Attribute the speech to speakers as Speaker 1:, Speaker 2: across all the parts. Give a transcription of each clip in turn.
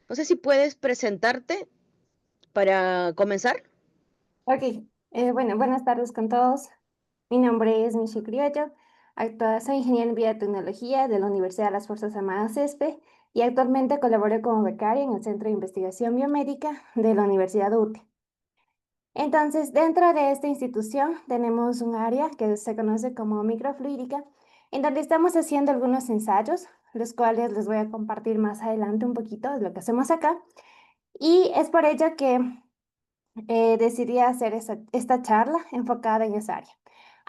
Speaker 1: No sé si puedes presentarte para comenzar.
Speaker 2: Ok, bueno, buenas tardes con todos. Mi nombre es Michelle Criollo. Soy ingeniera en biotecnología de la Universidad de las Fuerzas Armadas ESPE y actualmente colaboro como becaria en el Centro de Investigación Biomédica de la Universidad UTE. Entonces, dentro de esta institución tenemos un área que se conoce como microfluídica, en donde estamos haciendo algunos ensayos, los cuales les voy a compartir más adelante un poquito de lo que hacemos acá. Y es por ello que decidí hacer esta charla enfocada en esa área.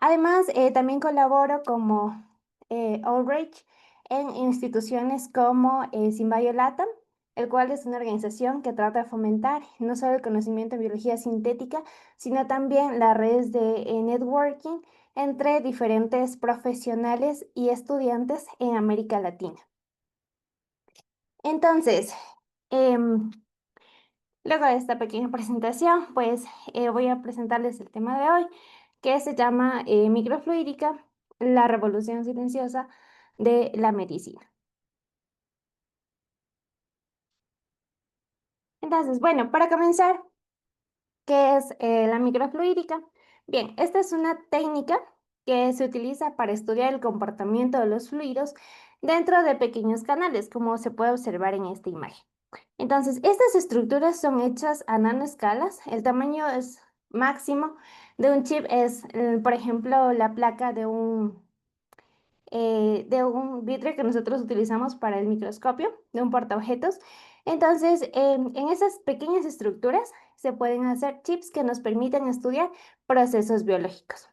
Speaker 2: Además, también colaboro como Outreach en instituciones como Symbio-LATAM, el cual es una organización que trata de fomentar no solo el conocimiento en biología sintética, sino también las redes de networking entre diferentes profesionales y estudiantes en América Latina. Entonces, em, luego de esta pequeña presentación, pues voy a presentarles el tema de hoy, que se llama microfluídica, la revolución silenciosa de la medicina. Entonces, bueno, para comenzar, ¿qué es la microfluídica? Bien, esta es una técnica que se utiliza para estudiar el comportamiento de los fluidos dentro de pequeños canales, como se puede observar en esta imagen. Entonces, estas estructuras son hechas a nanoescalas. El tamaño es máximo de un chip es, por ejemplo, la placa de un vidrio que nosotros utilizamos para el microscopio, de un portaobjetos. Entonces, en esas pequeñas estructuras se pueden hacer chips que nos permiten estudiar procesos biológicos.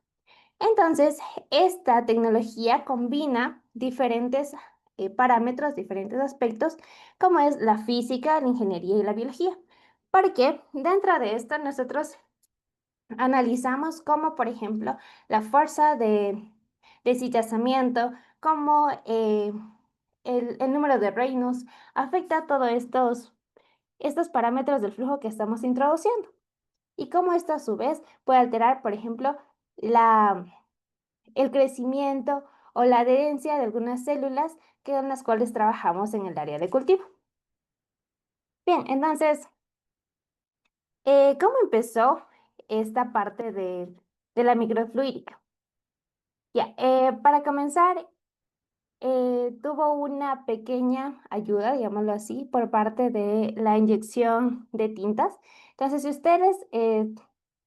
Speaker 2: Entonces, esta tecnología combina diferentes parámetros, diferentes aspectos, como es la física, la ingeniería y la biología. Porque dentro de esto nosotros analizamos cómo, por ejemplo, la fuerza de deslizamiento, cómo el número de reinos afecta a todos estos parámetros del flujo que estamos introduciendo y cómo esto a su vez puede alterar, por ejemplo, la el crecimiento o la adherencia de algunas células que en las cuales trabajamos en el área de cultivo. Bien, entonces, ¿cómo empezó esta parte de la microfluídica? Ya, para comenzar, tuvo una pequeña ayuda, digámoslo así, por parte de la inyección de tintas. Entonces, si ustedes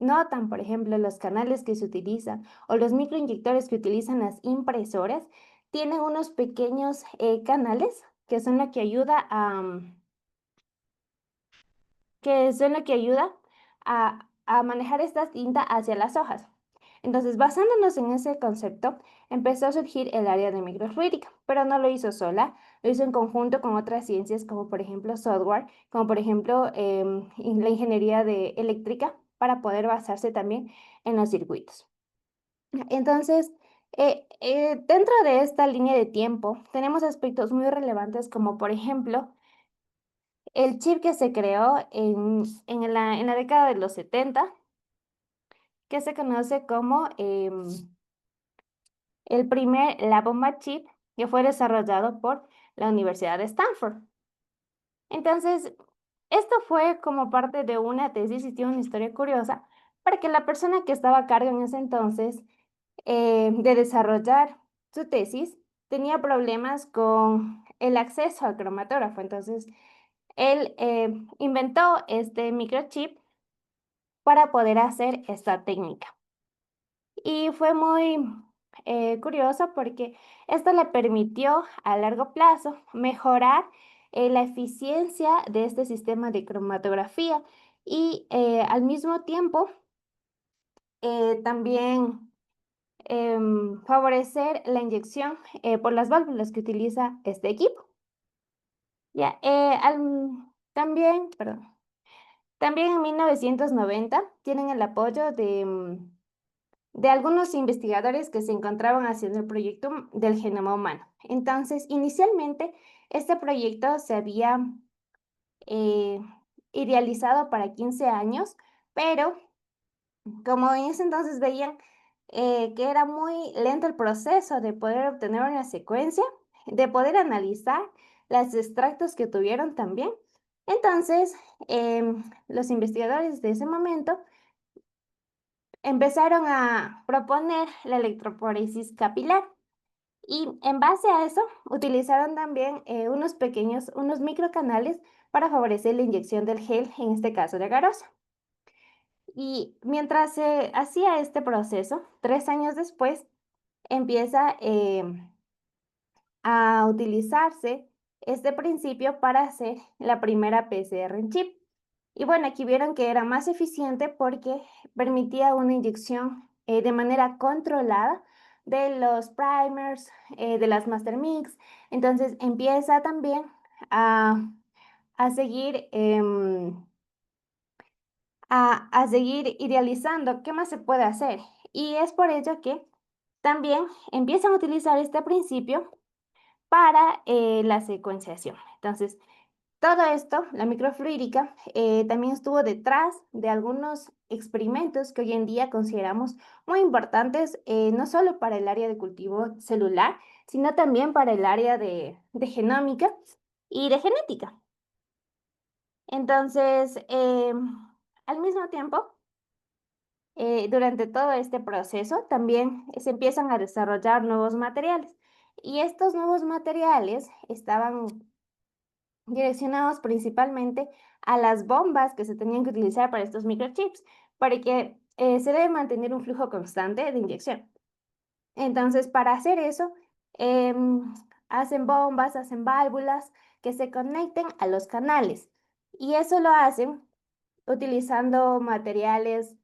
Speaker 2: notan, por ejemplo, los canales que se utilizan o los microinyectores que utilizan las impresoras, tienen unos pequeños canales que son lo que ayuda a manejar esta tinta hacia las hojas. Entonces, basándonos en ese concepto, empezó a surgir el área de microfluídica, pero no lo hizo sola, lo hizo en conjunto con otras ciencias como por ejemplo software, como por ejemplo la ingeniería eléctrica, para poder basarse también en los circuitos. Entonces, dentro de esta línea de tiempo, tenemos aspectos muy relevantes como por ejemplo el chip que se creó en la década de los 70, que se conoce como la bomba chip, que fue desarrollado por la Universidad de Stanford. Entonces, esto fue como parte de una tesis y tiene una historia curiosa, porque la persona que estaba a cargo en ese entonces de desarrollar su tesis tenía problemas con el acceso al cromatógrafo. Entonces, él inventó este microchip para poder hacer esta técnica. Y fue muy curioso porque esto le permitió a largo plazo mejorar la eficiencia de este sistema de cromatografía y al mismo tiempo también favorecer la inyección por las válvulas que utiliza este equipo. Ya, también en 1990 tienen el apoyo de algunos investigadores que se encontraban haciendo el proyecto del genoma humano. Entonces, inicialmente, este proyecto se había eh, idealizado para 15 años, pero como en ese entonces veían que era muy lento el proceso de poder obtener una secuencia, de poder analizar los extractos que tuvieron también, Entonces, los investigadores de ese momento empezaron a proponer la electroporesis capilar. Y en base a eso, utilizaron también unos microcanales para favorecer la inyección del gel, en este caso de agarose. Y mientras se hacía este proceso, 3 años después, empieza a utilizarse este principio para hacer la primera PCR en chip. Y bueno, aquí vieron que era más eficiente porque permitía una inyección de manera controlada de los primers, de las master mix. Entonces empieza también a, a seguir, a seguir idealizando qué más se puede hacer. Y es por ello que también empiezan a utilizar este principio para la secuenciación. Entonces, todo esto, la microfluídica, también estuvo detrás de algunos experimentos que hoy en día consideramos muy importantes, no solo para el área de cultivo celular, sino también para el área de genómica y de genética. Entonces, al mismo tiempo, durante todo este proceso, también se empiezan a desarrollar nuevos materiales. Y estos nuevos materiales estaban direccionados principalmente a las bombas que se tenían que utilizar para estos microchips, para que se debe mantener un flujo constante de inyección. Entonces, para hacer eso, hacen bombas, hacen válvulas que se conecten a los canales. Y eso lo hacen utilizando materiales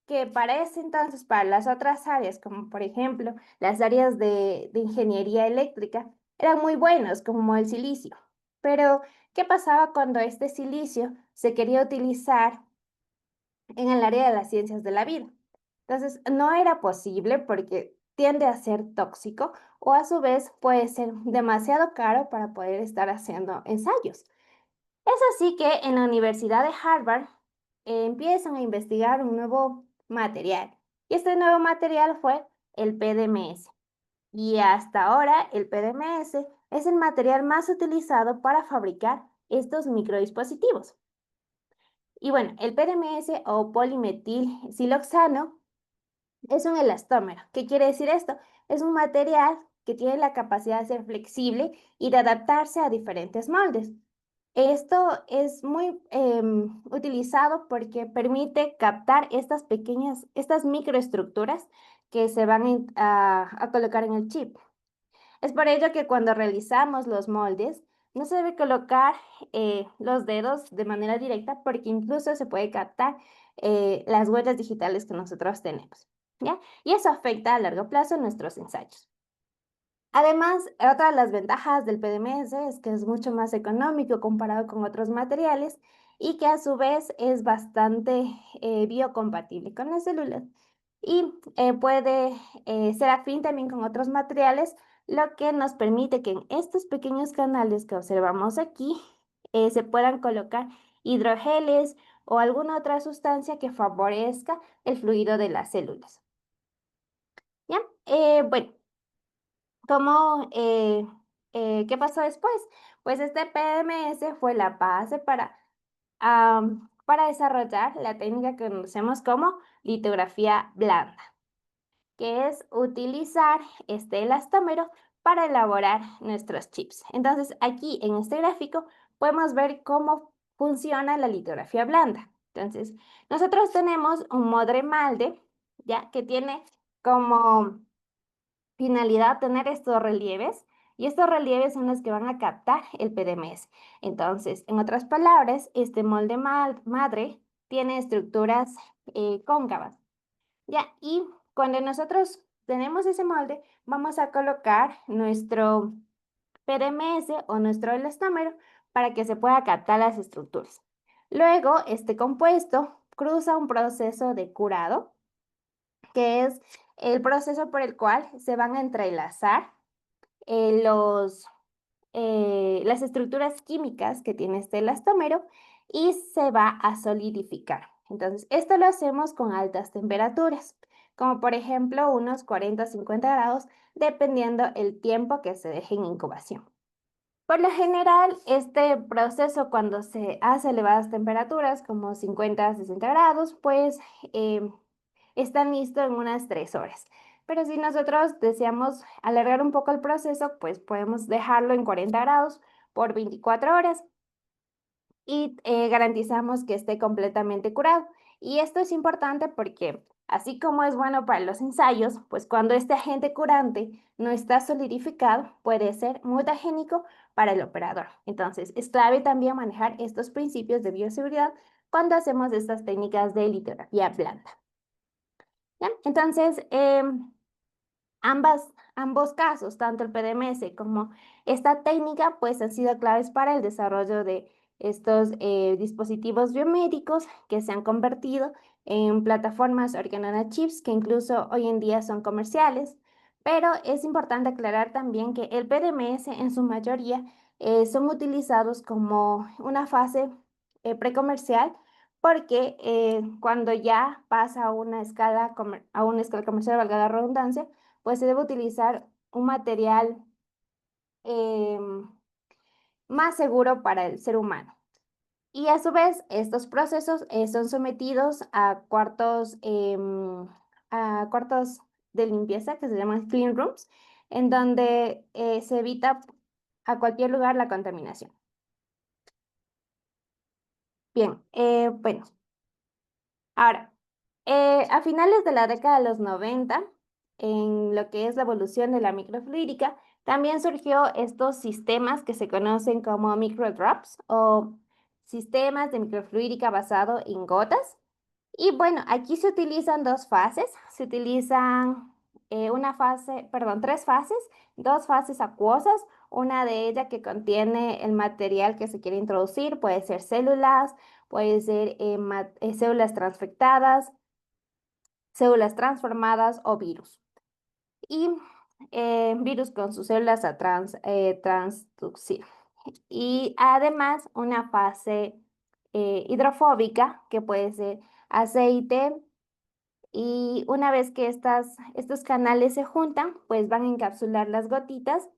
Speaker 2: que para ese entonces, para las otras áreas, como por ejemplo las áreas de ingeniería eléctrica, eran muy buenos, como el silicio. Pero, ¿qué pasaba cuando este silicio se quería utilizar en el área de las ciencias de la vida? Entonces, no era posible porque tiende a ser tóxico o a su vez puede ser demasiado caro para poder estar haciendo ensayos. Es así que en la Universidad de Harvard empiezan a investigar un nuevo material. Y este nuevo material fue el PDMS. Y hasta ahora el PDMS es el material más utilizado para fabricar estos microdispositivos. Y bueno, el PDMS o polimetilsiloxano es un elastómero. ¿Qué quiere decir esto? Es un material que tiene la capacidad de ser flexible y de adaptarse a diferentes moldes. Esto es muy utilizado porque permite captar estas microestructuras que se van a colocar en el chip. Es por ello que cuando realizamos los moldes, no se debe colocar los dedos de manera directa porque incluso se puede captar las huellas digitales que nosotros tenemos, ¿ya? Y eso afecta a largo plazo nuestros ensayos. Además, otra de las ventajas del PDMS es que es mucho más económico comparado con otros materiales y que a su vez es bastante biocompatible con las células y puede ser afín también con otros materiales, lo que nos permite que en estos pequeños canales que observamos aquí se puedan colocar hidrogeles o alguna otra sustancia que favorezca el fluido de las células. ¿Ya? Bueno. ¿Qué pasó después? Pues este PMS fue la base para desarrollar la técnica que conocemos como litografía blanda, que es utilizar este elastómero para elaborar nuestros chips. Entonces, aquí en este gráfico podemos ver cómo funciona la litografía blanda. Entonces, nosotros tenemos un modre malde, ya que tiene como finalidad tener estos relieves y estos relieves son los que van a captar el PDMS. Entonces, en otras palabras, este molde madre tiene estructuras cóncavas. Ya, y cuando nosotros tenemos ese molde, vamos a colocar nuestro PDMS o nuestro elastómero para que se pueda captar las estructuras. Luego, este compuesto cruza un proceso de curado que es el proceso por el cual se van a entrelazar las estructuras químicas que tiene este elastómero y se va a solidificar. Entonces, esto lo hacemos con altas temperaturas, como por ejemplo unos 40 o 50 grados, dependiendo el tiempo que se deje en incubación. Por lo general, este proceso cuando se hace a elevadas temperaturas, como 50 a 60 grados, pues em, están listos en unas 3 horas. Pero si nosotros deseamos alargar un poco el proceso, pues podemos dejarlo en 40 grados por 24 horas y garantizamos que esté completamente curado. Y esto es importante porque así como es bueno para los ensayos, pues cuando este agente curante no está solidificado, puede ser mutagénico para el operador. Entonces, es clave también manejar estos principios de bioseguridad cuando hacemos estas técnicas de litografía blanda. ¿Ya? Entonces, ambos casos, tanto el PDMS como esta técnica, pues han sido claves para el desarrollo de estos dispositivos biomédicos que se han convertido en plataformas organanochips que incluso hoy en día son comerciales. Pero es importante aclarar también que el PDMS en su mayoría son utilizados como una fase precomercial porque cuando ya pasa a una escala comercial, valga la redundancia, pues se debe utilizar un material em, más seguro para el ser humano. Y a su vez, estos procesos son sometidos a cuartos de limpieza que se llaman clean rooms, en donde se evita a cualquier lugar la contaminación. Bien, bueno, ahora, a finales de la década de los 90, en lo que es la evolución de la microfluídica, también surgió estos sistemas que se conocen como microdrops o sistemas de microfluídica basado en gotas. Y bueno, aquí se utilizan dos fases, se utilizan tres fases, dos fases acuosas, una de ellas que contiene el material que se quiere introducir, puede ser células, puede ser células transfectadas, células transformadas o virus. Y virus con sus células a transducir. Y además una fase hidrofóbica que puede ser aceite. Y una vez que estos canales se juntan, pues van a encapsular las gotitas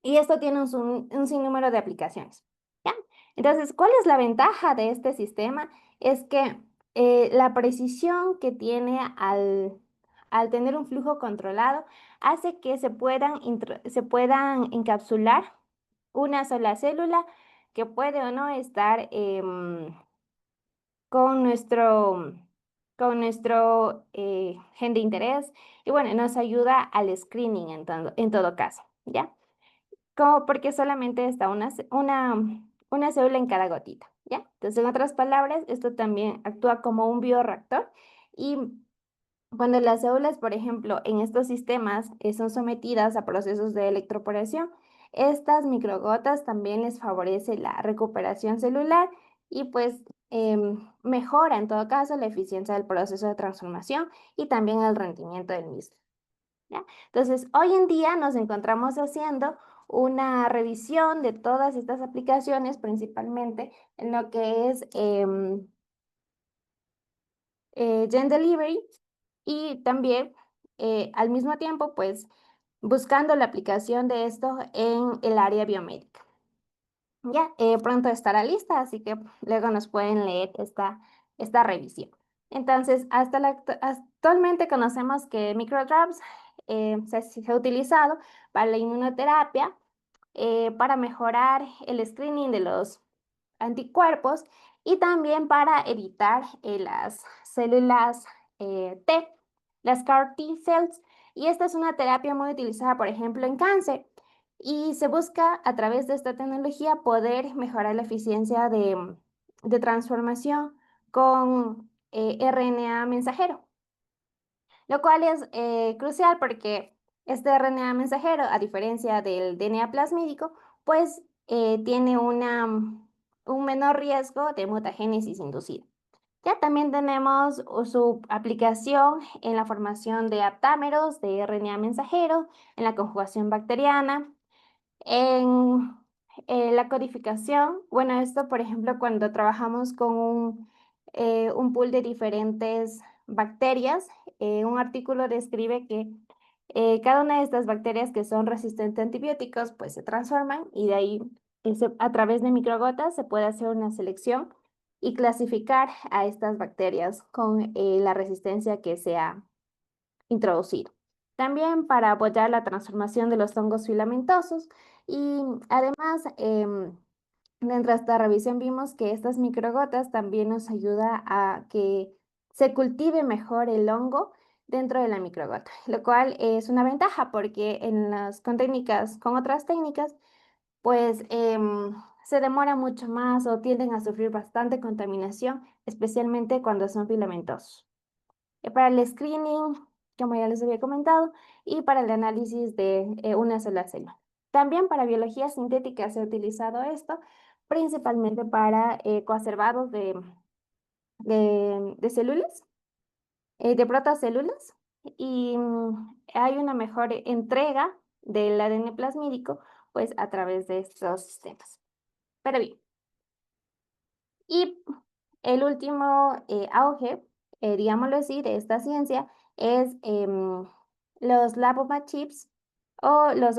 Speaker 2: y esto tiene un sinnúmero de aplicaciones. ¿Ya? Entonces, ¿cuál es la ventaja de este sistema? Es que la precisión que tiene al tener un flujo controlado hace que se puedan encapsular una sola célula que puede o no estar con nuestro gen de interés y bueno, nos ayuda al screening en todo caso, ¿ya? Como porque solamente está una célula en cada gotita, ¿ya? Entonces, en otras palabras, esto también actúa como un bioreactor y cuando las células, por ejemplo, en estos sistemas son sometidas a procesos de electroporación, estas microgotas también les favorece la recuperación celular y pues mejora en todo caso la eficiencia del proceso de transformación y también el rendimiento del mismo. ¿Ya? Entonces, hoy en día nos encontramos haciendo una revisión de todas estas aplicaciones, principalmente en lo que es Gen Delivery y también al mismo tiempo, pues buscando la aplicación de esto en el área biomédica. Ya, pronto estará lista, así que luego nos pueden leer esta revisión. Entonces, actualmente conocemos que microdrops se ha utilizado para la inmunoterapia, para mejorar el screening de los anticuerpos y también para evitar las células T, las CAR T cells. Y esta es una terapia muy utilizada, por ejemplo, en cáncer. Y se busca a través de esta tecnología poder mejorar la eficiencia de transformación con RNA mensajero, lo cual es crucial porque este RNA mensajero, a diferencia del DNA plasmídico, pues tiene un menor riesgo de mutagénesis inducida. Ya también tenemos su aplicación en la formación de aptámeros de RNA mensajero, en la conjugación bacteriana, en la codificación. Bueno, esto, por ejemplo, cuando trabajamos con un pool de diferentes bacterias, un artículo describe que Cada una de estas bacterias que son resistentes a antibióticos, pues se transforman y de ahí, a través de microgotas, se puede hacer una selección y clasificar a estas bacterias con la resistencia que se ha introducido. También para apoyar la transformación de los hongos filamentosos y además, dentro de esta revisión vimos que estas microgotas también nos ayuda a que se cultive mejor el hongo dentro de la microgota, lo cual es una ventaja porque con otras técnicas, pues se demora mucho más o tienden a sufrir bastante contaminación, especialmente cuando son filamentosos. Para el screening, como ya les había comentado, y para el análisis de una sola célula. También para biología sintética se ha utilizado esto, principalmente para coacervados de células, de protocélulas, y hay una mejor entrega del ADN plasmídico, pues a través de estos sistemas. Pero bien, y el último auge, digámoslo así, de esta ciencia es los chips o los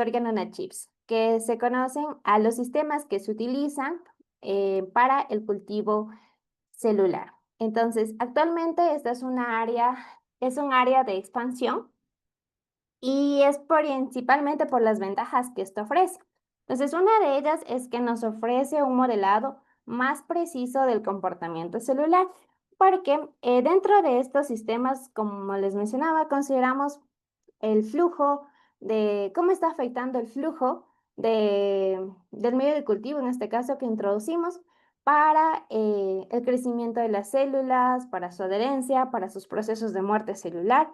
Speaker 2: chips, que se conocen a los sistemas que se utilizan para el cultivo celular. Entonces, actualmente esta es un área de expansión y es principalmente por las ventajas que esto ofrece. Entonces, una de ellas es que nos ofrece un modelado más preciso del comportamiento celular, porque dentro de estos sistemas, como les mencionaba, consideramos el flujo de cómo está afectando el flujo del medio de cultivo, en este caso que introducimos, para el crecimiento de las células, para su adherencia, para sus procesos de muerte celular.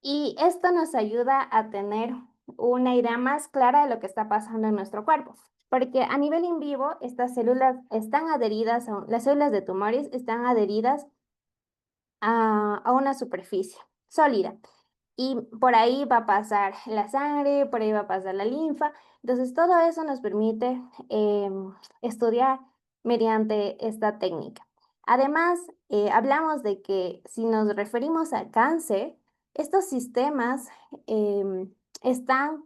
Speaker 2: Y esto nos ayuda a tener una idea más clara de lo que está pasando en nuestro cuerpo. Porque a nivel in vivo, estas células están adheridas, las células de tumores están adheridas a una superficie sólida. Y por ahí va a pasar la sangre, por ahí va a pasar la linfa. Entonces, todo eso nos permite estudiar mediante esta técnica. Además, hablamos de que si nos referimos al cáncer, estos sistemas están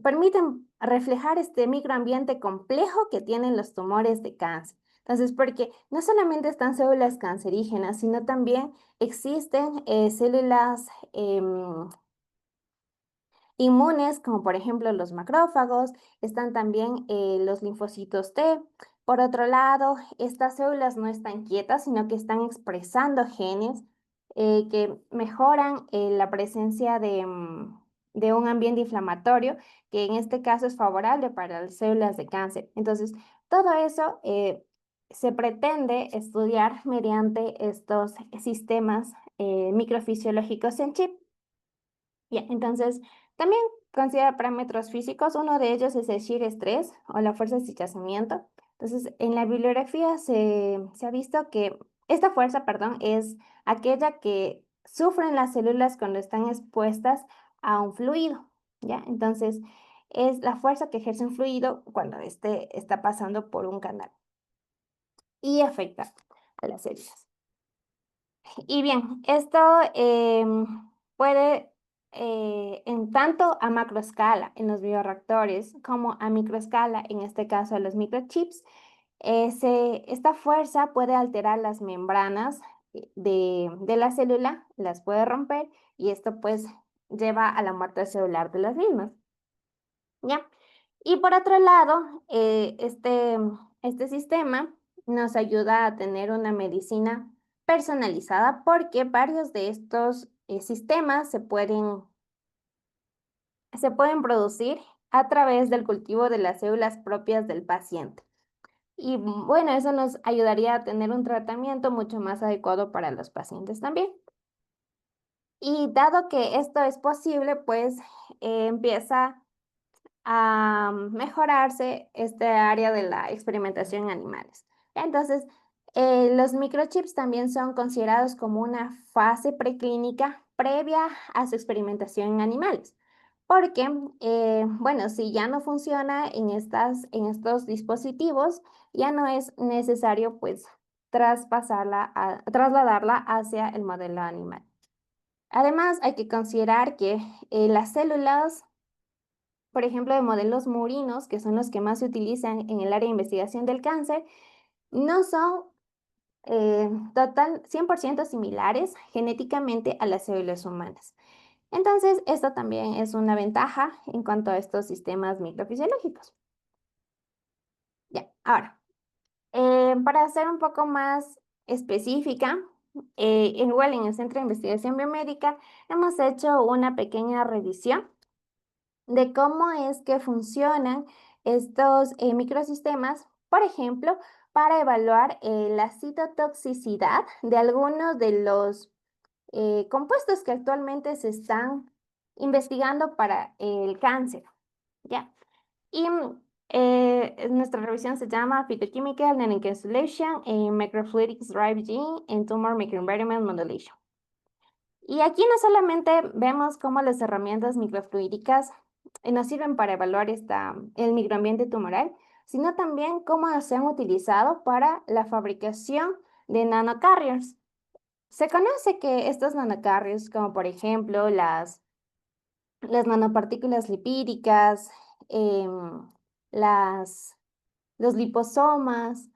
Speaker 2: permiten reflejar este microambiente complejo que tienen los tumores de cáncer. Entonces, porque no solamente están células cancerígenas, sino también existen células inmunes, como por ejemplo los macrófagos, están también los linfocitos T. Por otro lado, estas células no están quietas, sino que están expresando genes que mejoran la presencia de un ambiente inflamatorio, que en este caso es favorable para las células de cáncer. Entonces, todo eso se pretende estudiar mediante estos sistemas microfisiológicos en chip. Ya, entonces, también considera parámetros físicos. Uno de ellos es el shear stress o la fuerza de estrechamiento. Entonces, en la bibliografía se ha visto que esta fuerza, perdón, es aquella que sufren las células cuando están expuestas a un fluido, ¿ya? Entonces, es la fuerza que ejerce un fluido cuando este está pasando por un canal y afecta a las células. Y bien, esto puede, en tanto a macroescala en los bioreactores como a microescala, en este caso los microchips, esta fuerza puede alterar las membranas de la célula, las puede romper y esto pues lleva a la muerte celular de las mismas. ¿Ya? Y por otro lado, este sistema nos ayuda a tener una medicina personalizada porque varios de estos sistemas se pueden producir a través del cultivo de las células propias del paciente. Y bueno, eso nos ayudaría a tener un tratamiento mucho más adecuado para los pacientes también. Y dado que esto es posible, pues empieza a mejorarse este área de la experimentación en animales. Entonces, los microchips también son considerados como una fase preclínica previa a su experimentación en animales. Porque, bueno, si ya no funciona en estos dispositivos, ya no es necesario, pues, trasladarla hacia el modelo animal. Además, hay que considerar que las células, por ejemplo, de modelos murinos, que son los que más se utilizan en el área de investigación del cáncer, no son total 100% similares genéticamente a las células humanas. Entonces, esto también es una ventaja en cuanto a estos sistemas microfisiológicos. Ya, ahora, para ser un poco más específica, igual en el Centro de Investigación Biomédica hemos hecho una pequeña revisión de cómo es que funcionan estos microsistemas, por ejemplo, para evaluar la citotoxicidad de algunos de los compuestos que actualmente se están investigando para el cáncer, ¿ya? Y nuestra revisión se llama Phytochemical Nanoencapsulation in Microfluidics Drive Gene and Tumor Microenvironment Modulation. Y aquí no solamente vemos cómo las herramientas microfluídicas nos sirven para evaluar el microambiente tumoral, sino también cómo se han utilizado para la fabricación de nanocarriers. Se conoce que estos nanocarriers, como por ejemplo las nanopartículas lipídicas, em, las, los liposomas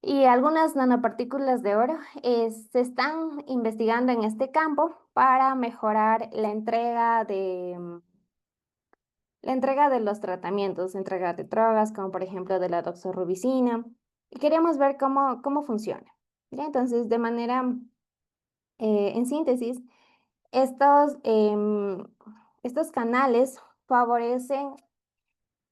Speaker 2: y algunas nanopartículas de oro, se están investigando en este campo para mejorar la entrega de los tratamientos, entrega de drogas, como por ejemplo de la doxorubicina. Y queríamos ver cómo funciona. ¿Ya? Entonces, de manera, en síntesis, estos, estos canales favorecen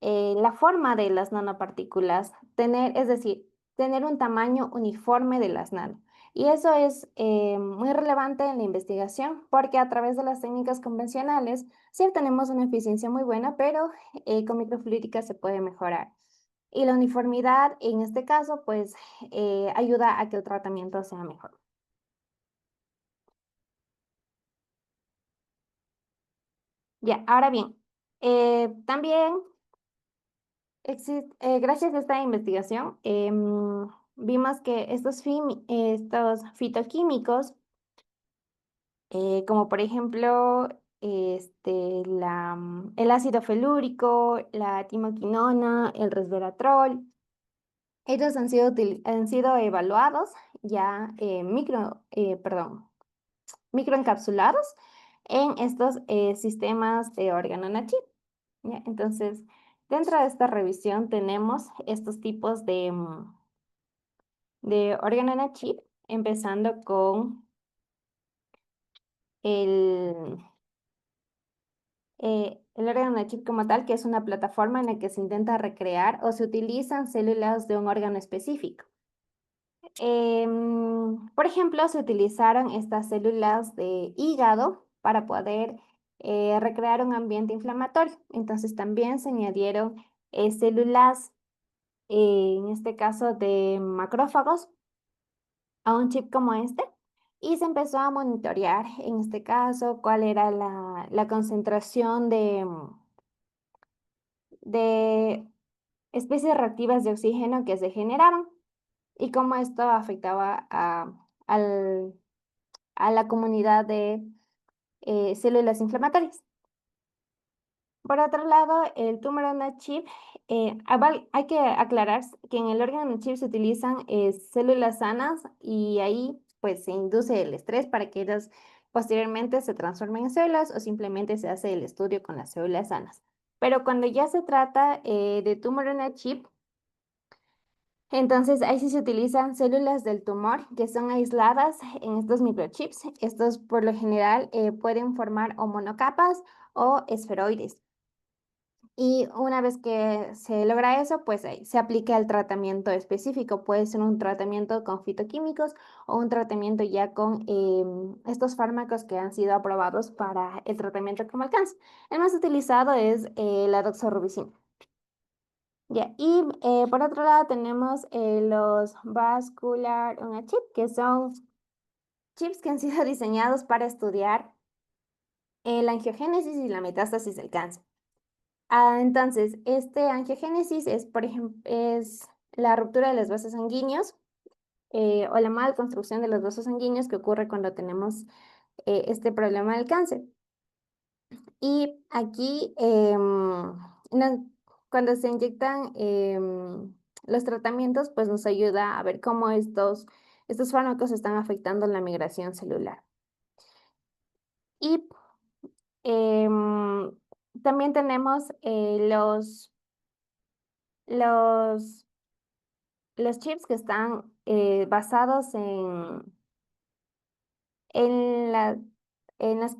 Speaker 2: la forma de las nanopartículas, es decir, tener un tamaño uniforme de las nano. Y eso es muy relevante en la investigación porque a través de las técnicas convencionales sí obtenemos una eficiencia muy buena, pero con microfluídicas se puede mejorar. Y la uniformidad en este caso, pues, ayuda a que el tratamiento sea mejor. Ya, ahora bien, también gracias a esta investigación, vimos que estos fitoquímicos, como por ejemplo el ácido felúrico, la timoquinona, el resveratrol, ellos han sido evaluados ya microencapsulados en estos sistemas de órgano on a chip. ¿Ya? Entonces, dentro de esta revisión tenemos estos tipos de órgano on a chip, empezando con el, el órgano on a chip como tal, que es una plataforma en la que se intenta recrear o se utilizan células de un órgano específico. Por ejemplo, se utilizaron estas células de hígado para poder recrear un ambiente inflamatorio. Entonces también se añadieron células, en este caso de macrófagos, a un chip como este. Y se empezó a monitorear, en este caso, cuál era la concentración de especies reactivas de oxígeno que se generaban y cómo esto afectaba al a la comunidad de células inflamatorias. Por otro lado, el tumor on a chip, hay que aclarar que en el órgano on a chip se utilizan células sanas y ahí pues se induce el estrés para que ellas posteriormente se transformen en células o simplemente se hace el estudio con las células sanas. Pero cuando ya se trata de tumor on a chip, entonces, ahí sí se utilizan células del tumor que son aisladas en estos microchips. Estos, por lo general, pueden formar o monocapas o esferoides. Y una vez que se logra eso, pues ahí se aplica el tratamiento específico. Puede ser un tratamiento con fitoquímicos o un tratamiento ya con estos fármacos que han sido aprobados para el tratamiento como el cáncer. El más utilizado es la doxorubicina. Ya, y por otro lado tenemos los vascular on a chip, que son chips que han sido diseñados para estudiar la angiogénesis y la metástasis del cáncer. Entonces, este angiogénesis es, por ejemplo, es la ruptura de los vasos sanguíneos o la mal construcción de los vasos sanguíneos que ocurre cuando tenemos este problema del cáncer. Y aquí, cuando se inyectan los tratamientos, pues nos ayuda a ver cómo estos fármacos están afectando la migración celular. Y em, también tenemos los, los chips que están basados en la, en las,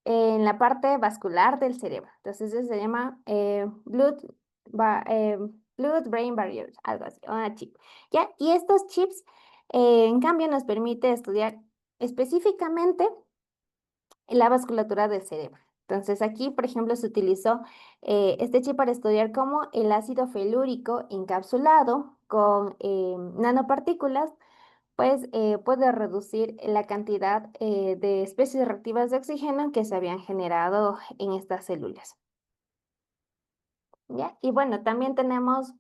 Speaker 2: en la parte vascular del cerebro. Entonces, eso se llama Blood-Brain Barrier, algo así, una chip. ¿Ya? Y estos chips, en cambio, nos permite estudiar específicamente la vasculatura del cerebro. Entonces, aquí, por ejemplo, se utilizó este chip para estudiar cómo el ácido felúrico encapsulado con nanopartículas pues puede reducir la cantidad de especies reactivas de oxígeno que se habían generado en estas células. ¿Ya? Y bueno, también tenemos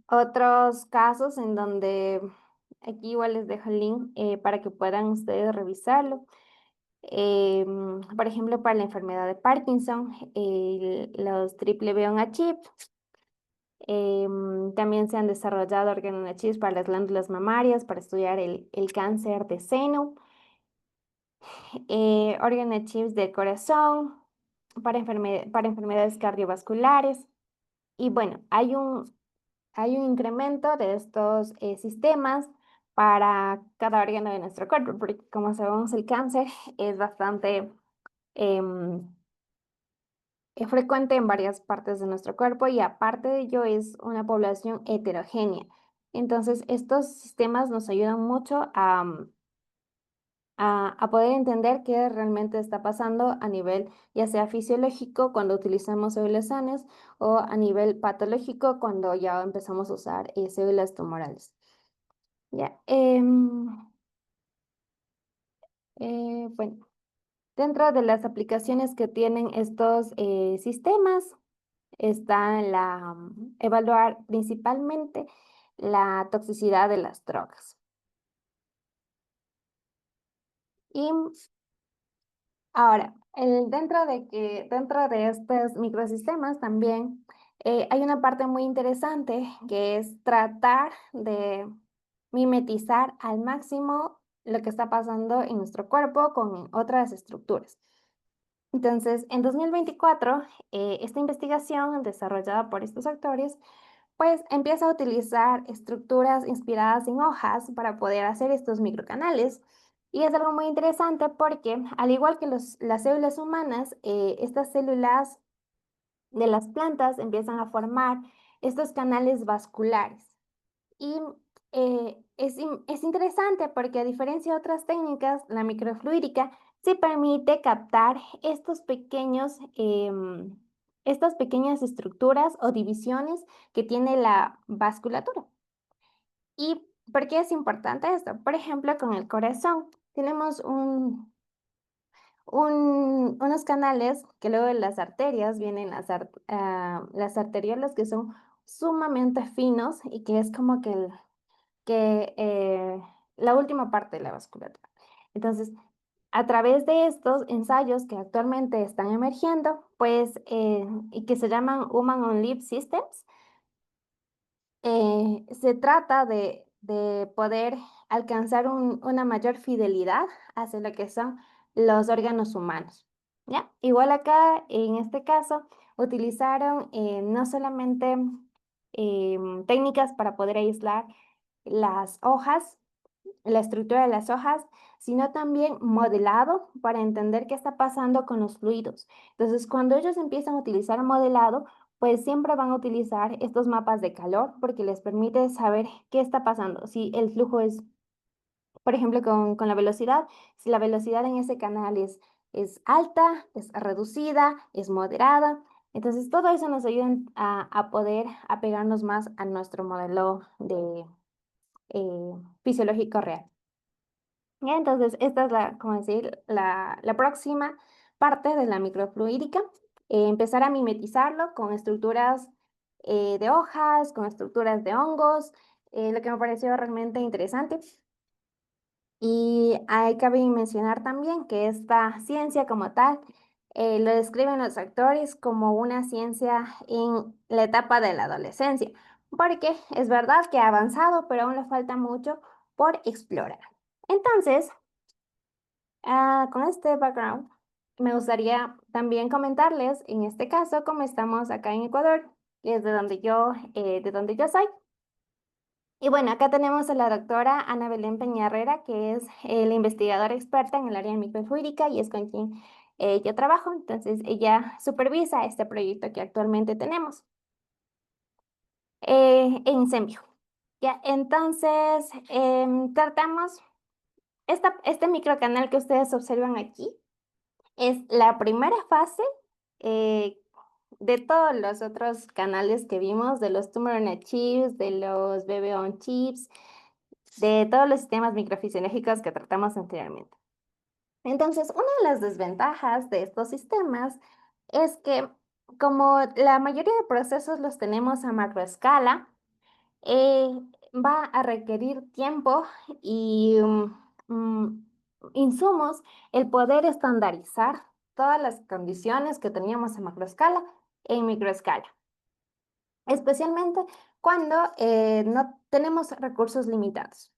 Speaker 2: otros casos en donde aquí igual les dejo el link para que puedan ustedes revisarlo. Por ejemplo, para la enfermedad de Parkinson, los triple B on a chip. También se han desarrollado organochips para las glándulas mamarias para estudiar el cáncer de seno. Organochips del corazón, para enfermedades cardiovasculares. Y bueno, hay un incremento de estos sistemas para cada órgano de nuestro cuerpo, porque como sabemos el cáncer es bastante em, frecuente en varias partes de nuestro cuerpo y aparte de ello es una población heterogénea. Entonces, estos sistemas nos ayudan mucho a poder entender qué realmente está pasando a nivel ya sea fisiológico cuando utilizamos células sanas o a nivel patológico cuando ya empezamos a usar células tumorales. Ya, bueno, dentro de las aplicaciones que tienen estos sistemas está evaluar principalmente la toxicidad de las drogas. Y ahora, dentro de estos microsistemas también hay una parte muy interesante que es tratar de mimetizar al máximo lo que está pasando en nuestro cuerpo con otras estructuras. Entonces, en 2024, esta investigación desarrollada por estos actores, pues empieza a utilizar estructuras inspiradas en hojas para poder hacer estos microcanales. Y es algo muy interesante porque, al igual que las células humanas, estas células de las plantas empiezan a formar estos canales vasculares. Y es interesante porque a diferencia de otras técnicas, la microfluídica sí permite captar estas pequeñas estructuras o divisiones que tiene la vasculatura. ¿Y por qué es importante esto? Por ejemplo, con el corazón tenemos unos canales que luego de las arterias vienen las arteriolas que son sumamente finos y que es como que la última parte de la vasculatura. Entonces, a través de estos ensayos que actualmente están emergiendo, pues, y que se llaman Human on Leaf Systems, se trata de poder alcanzar una mayor fidelidad hacia lo que son los órganos humanos. ¿Ya? Igual acá, en este caso, utilizaron no solamente técnicas para poder aislar las hojas, la estructura de las hojas, sino también modelado para entender qué está pasando con los fluidos. Entonces, cuando ellos empiezan a utilizar modelado, pues siempre van a utilizar estos mapas de calor porque les permite saber qué está pasando. Si el flujo es, por ejemplo, con la velocidad, si la velocidad en ese canal es alta, es reducida, es moderada. Entonces, todo eso nos ayuda a poder apegarnos más a nuestro modelo de fisiológico real. Ya, entonces, esta es como decir, la próxima parte de la microfluídica. Empezar a mimetizarlo con estructuras de hojas, con estructuras de hongos, lo que me pareció realmente interesante. Y hay cabe mencionar también que esta ciencia como tal lo describen los actores como una ciencia en la etapa de la adolescencia, porque es verdad que ha avanzado, pero aún le falta mucho por explorar. Entonces, con este background, me gustaría también comentarles, en este caso, cómo estamos acá en Ecuador, que es de donde yo soy. Y bueno, acá tenemos a la doctora Ana Belén Peñarrera, que es la investigadora experta en el área de microfluídica y es con quien yo trabajo. Entonces, ella supervisa este proyecto que actualmente tenemos en Sembio. Ya, entonces, tratamos este microcanal que ustedes observan aquí. Es la primera fase eh, de todos los otros canales que vimos, de los Tumor on a Chips, de los BB on Chips, de todos los sistemas microfisiológicos que tratamos anteriormente. Entonces, una de las desventajas de estos sistemas es que como la mayoría de procesos los tenemos a macroescala, eh, va a requerir tiempo y mm, insumos el poder estandarizar todas las condiciones que teníamos en macroescala en microescala, especialmente cuando no tenemos recursos limitados.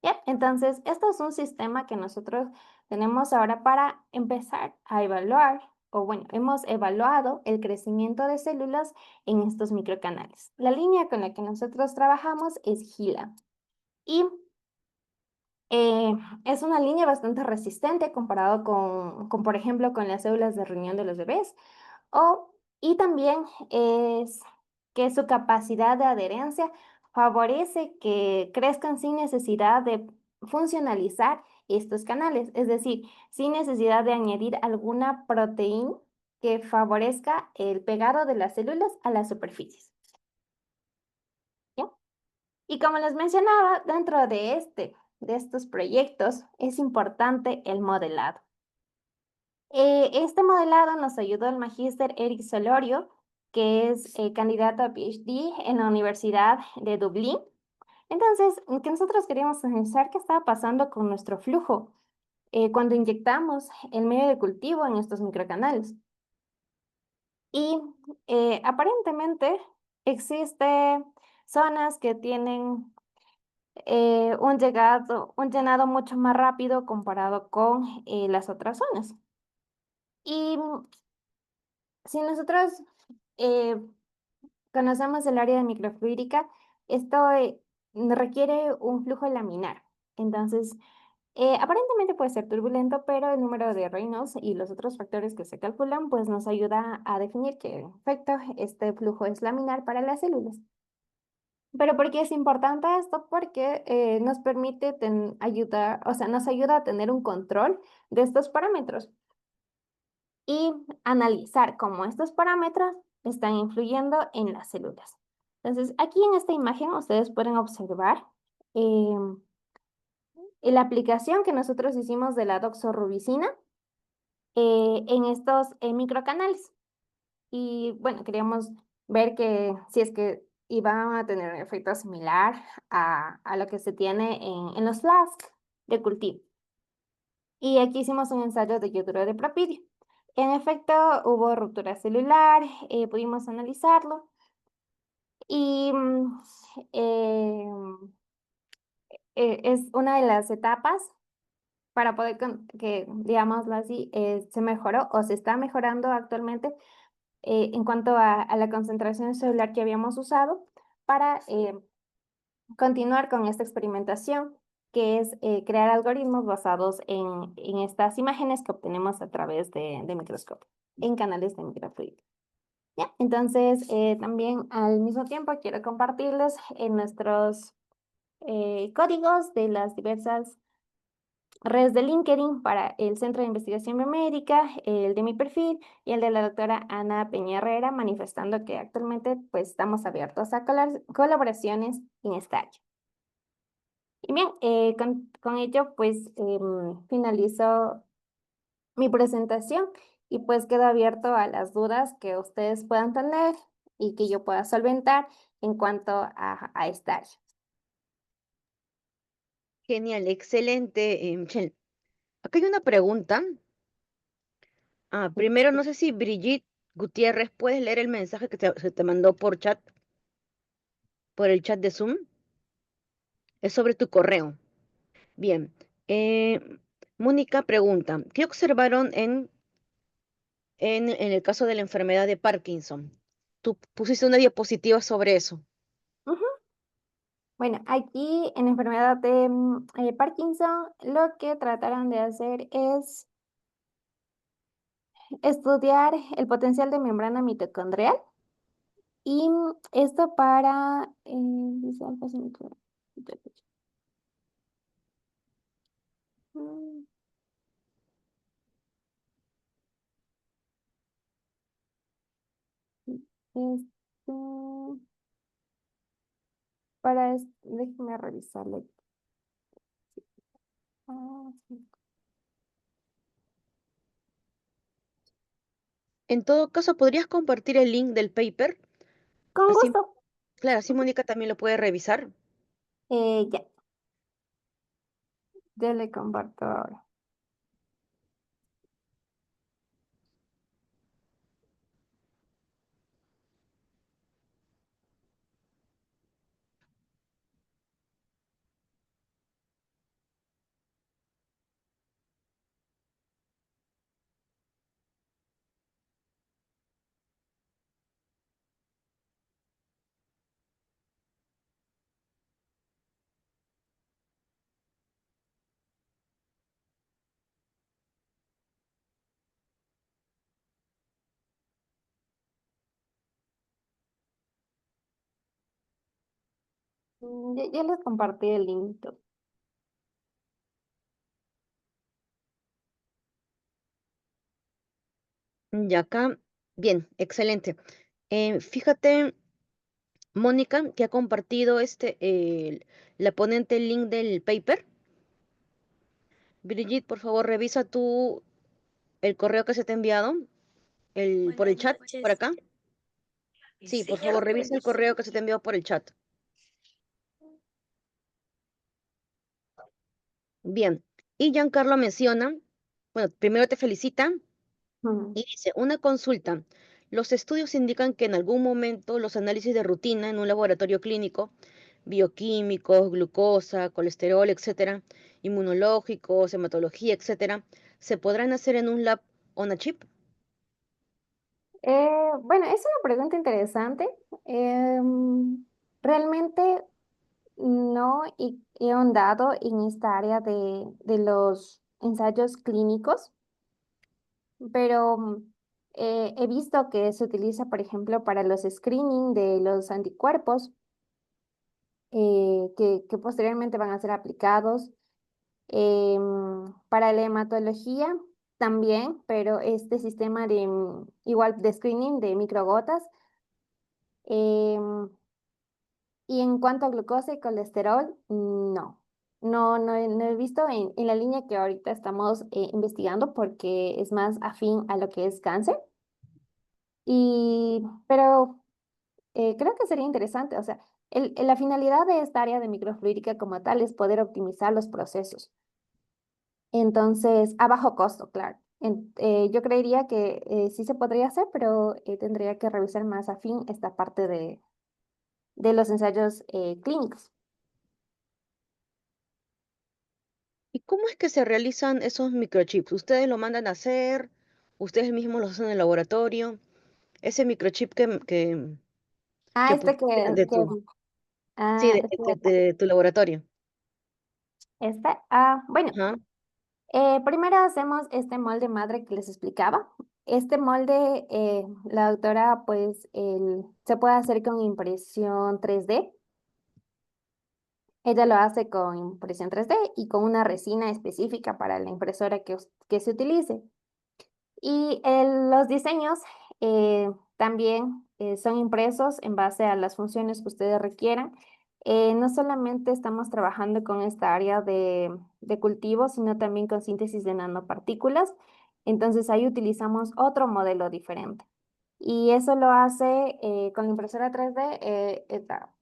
Speaker 2: ¿Ya? Entonces, esto es un sistema que nosotros tenemos ahora para empezar a evaluar, o bueno, hemos evaluado el crecimiento de células en estos microcanales. La línea con la que nosotros trabajamos es GILA y eh, es una línea bastante resistente comparado por ejemplo, con las células de riñón de los bebés. Y también es que su capacidad de adherencia favorece que crezcan sin necesidad de funcionalizar estos canales, es decir, sin necesidad de añadir alguna proteína que favorezca el pegado de las células a las superficies. ¿Ya? Y como les mencionaba, dentro de estos proyectos es importante el modelado. Este modelado nos ayudó el magíster Eric Solorio, que es candidato a PhD en la Universidad de Dublín. Entonces, que nosotros queríamos analizar qué estaba pasando con nuestro flujo cuando inyectamos el medio de cultivo en estos microcanales. Y aparentemente existen zonas que tienen un llenado mucho más rápido comparado con las otras zonas. Y si nosotros eh, conocemos el área de microfluídica, esto requiere un flujo laminar. Entonces, aparentemente puede ser turbulento, pero el número de Reynolds y los otros factores que se calculan, pues nos ayuda a definir que, en efecto, este flujo es laminar para las células. Pero ¿por qué es importante esto? Porque nos permite ayudar, o sea, nos ayuda a tener un control de estos parámetros y analizar cómo estos parámetros están influyendo en las células. Entonces, aquí en esta imagen ustedes pueden observar la aplicación que nosotros hicimos de la doxorubicina en estos microcanales. Y bueno, queríamos ver que si es que iba a tener un efecto similar a lo que se tiene en los flasks de cultivo. Y aquí hicimos un ensayo de yoduro de propidio. En efecto, hubo ruptura celular, pudimos analizarlo y eh, es una de las etapas para poder que, digámoslo así, se mejoró o se está mejorando actualmente en cuanto a la concentración celular que habíamos usado para continuar con esta experimentación, que es crear algoritmos basados en estas imágenes que obtenemos a través de microscopio, en canales de microfluido. ¿Ya? Entonces, también al mismo tiempo quiero compartirles en nuestros códigos de las diversas redes de LinkedIn para el Centro de Investigación Biomédica, el de mi perfil y el de la doctora Ana Peña Herrera, manifestando que actualmente pues, estamos abiertos a colaboraciones en esta área. Y bien, con ello pues finalizo mi presentación y pues quedo abierto a las dudas que ustedes puedan tener y que yo pueda solventar en cuanto a esta área.
Speaker 1: Genial, excelente, Michelle. Acá hay una pregunta. Primero, no sé si Brigitte Gutiérrez, ¿puedes leer el mensaje que se te mandó por chat, por el chat de Zoom? Es sobre tu correo. Bien. eh, Mónica pregunta, ¿qué observaron en el caso de la enfermedad de Parkinson? Tú pusiste una diapositiva sobre eso.
Speaker 2: Ujú. Bueno, aquí en la enfermedad de Parkinson, lo que trataron de hacer es estudiar el potencial de membrana mitocondrial y esto para, dice alfa-sincro- Mm, este, déjeme revisarle. Sí.
Speaker 1: En todo caso, ¿podrías compartir el link del paper?
Speaker 2: Con
Speaker 1: Así,
Speaker 2: gusto.
Speaker 1: claro, así Mónica también lo puede revisar.
Speaker 2: Ya, ya le comparto ahora. Ya les compartí el link.
Speaker 1: Y acá, bien, excelente. Fíjate, Mónica, que ha compartido la ponente el link del paper. Brigitte, por favor, revisa tú el correo que se te ha enviado por el
Speaker 3: Buenas
Speaker 1: chat, por
Speaker 3: noches,
Speaker 1: acá. Sí, por favor,
Speaker 3: señora.
Speaker 1: revisa el correo que se te ha enviado por el chat. Bien. Y Giancarlo menciona, bueno, primero te felicita
Speaker 2: Ujú.
Speaker 1: y dice, una consulta. Los estudios indican que en algún momento los análisis de rutina en un laboratorio clínico, bioquímicos, glucosa, colesterol, etcétera, inmunológicos, hematología, etcétera, se podrán hacer en un lab on a chip.
Speaker 2: Bueno, es una pregunta interesante. Realmente no he ahondado en esta área de los ensayos clínicos, pero he visto que se utiliza, por ejemplo, para los screening de los anticuerpos que posteriormente van a ser aplicados. Para la hematología también, pero este sistema de igual de screening de microgotas. em, y en cuanto a glucosa y colesterol, no. No he visto en la línea que ahorita estamos investigando porque es más afín a lo que es cáncer. Pero creo que sería interesante, o sea, la finalidad de esta área de microfluídica como tal es poder optimizar los procesos. Entonces, a bajo costo, claro. Yo creería que sí se podría hacer, pero tendría que revisar más afín esta parte de los ensayos clínicos.
Speaker 1: ¿Y cómo es que se realizan esos microchips? ¿Ustedes lo mandan a hacer? ¿Ustedes mismos los hacen en el laboratorio? Ese microchip
Speaker 2: Ah,
Speaker 1: que
Speaker 2: este
Speaker 1: pusiste de
Speaker 2: que,
Speaker 1: tu, sí,
Speaker 2: ah, este de acá.
Speaker 1: de tu laboratorio.
Speaker 2: Bueno,
Speaker 1: Ajá.
Speaker 2: primero hacemos este molde madre que les explicaba. Este molde, la doctora, pues, se puede hacer con impresión 3D. Ella lo hace con impresión 3D y con una resina específica para la impresora que se utilice. Y los diseños también son impresos en base a las funciones que ustedes requieran. No solamente estamos trabajando con esta área de cultivo, sino también con síntesis de nanopartículas. Entonces ahí utilizamos otro modelo diferente. Y eso lo hace con la impresora 3D,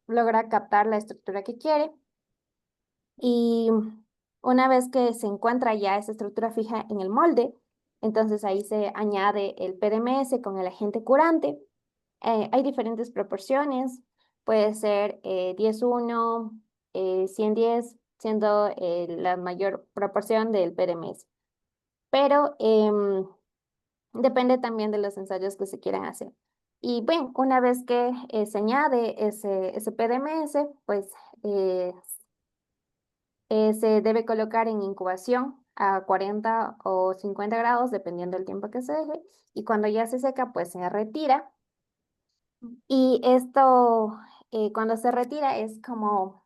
Speaker 2: logra captar la estructura que quiere Y una vez que se encuentra ya esa estructura fija en el molde, entonces ahí se añade el PDMS con el agente curante. Hay diferentes proporciones, puede ser 10:1, 100:10, siendo la mayor proporción del PDMS. Pero depende también de los ensayos que se quieran hacer. Y bueno, una vez que se añade ese PDMS, pues eh, se debe colocar en incubación a 40 o 50 grados, dependiendo del tiempo que se deje. Y cuando ya se seca, pues se retira. Y esto, cuando se retira, es como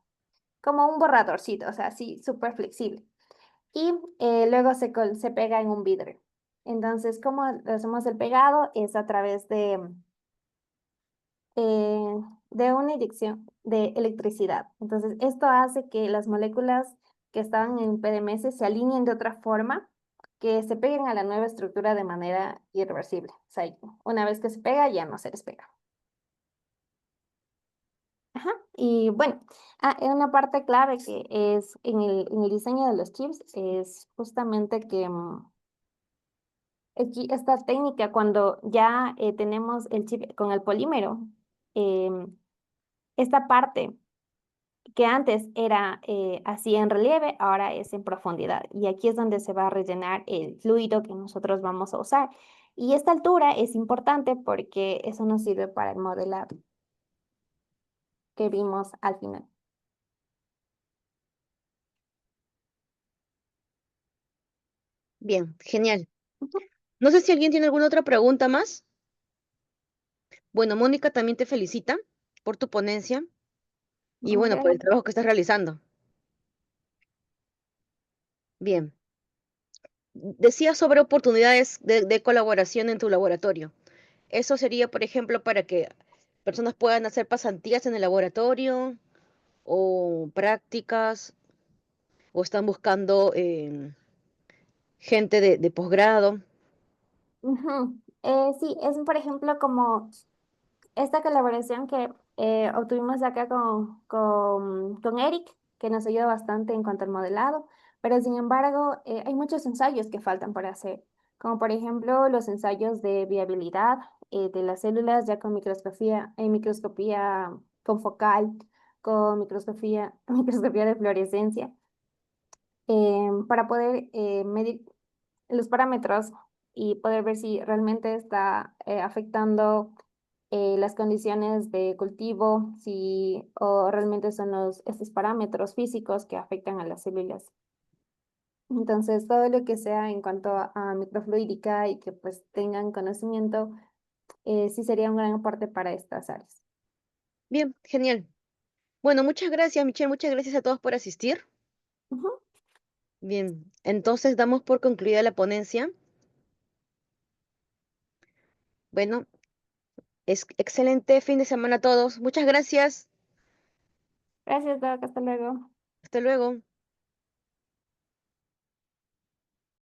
Speaker 2: un borradorcito, o sea, así súper flexible. Y luego se pega en un vidrio. Entonces, ¿cómo hacemos el pegado? Es a través eh, de una inyección de electricidad. Entonces, esto hace que las moléculas que estaban en PDMS se alineen de otra forma, que se peguen a la nueva estructura de manera irreversible. O sea, una vez que se pega, ya no se despega. Ajá. Y bueno, una parte clave que es en el diseño de los chips es justamente que aquí esta técnica, cuando ya tenemos el chip con el polímero, em, esta parte que antes era así en relieve, ahora es en profundidad. Y aquí es donde se va a rellenar el fluido que nosotros vamos a usar. Y esta altura es importante porque eso nos sirve para el modelado que vimos al final.
Speaker 1: Bien, genial.
Speaker 2: Ujú.
Speaker 1: No sé si alguien tiene alguna otra pregunta más. Bueno, Mónica también te felicita por tu ponencia y bueno, por el
Speaker 2: Gracias.
Speaker 1: trabajo que estás realizando. Bien. Decías sobre oportunidades de colaboración en tu laboratorio. Eso sería, por ejemplo, para que personas puedan hacer pasantías en el laboratorio o prácticas o están buscando gente de posgrado.
Speaker 2: Ujú. Sí, es por ejemplo como esta colaboración que obtuvimos acá con Eric, que nos ayuda bastante en cuanto al modelado, pero sin embargo hay muchos ensayos que faltan por hacer, como por ejemplo los ensayos de viabilidad de las células ya con microscopía, microscopía confocal, con microscopía de fluorescencia, para poder medir los parámetros y poder ver si realmente está afectando las condiciones de cultivo, si o realmente son estos parámetros físicos que afectan a las células. Entonces, todo lo que sea en cuanto a microfluídica y que pues tengan conocimiento, sí sería un gran aporte para estas áreas.
Speaker 1: Bien, genial. Bueno, muchas gracias, Michelle. Muchas gracias a todos por asistir.
Speaker 2: Ujú.
Speaker 1: Bien, entonces damos por concluida la ponencia. Bueno, es excelente fin de semana a todos. Muchas gracias.
Speaker 2: Gracias, Doc. Hasta luego.
Speaker 1: Hasta luego.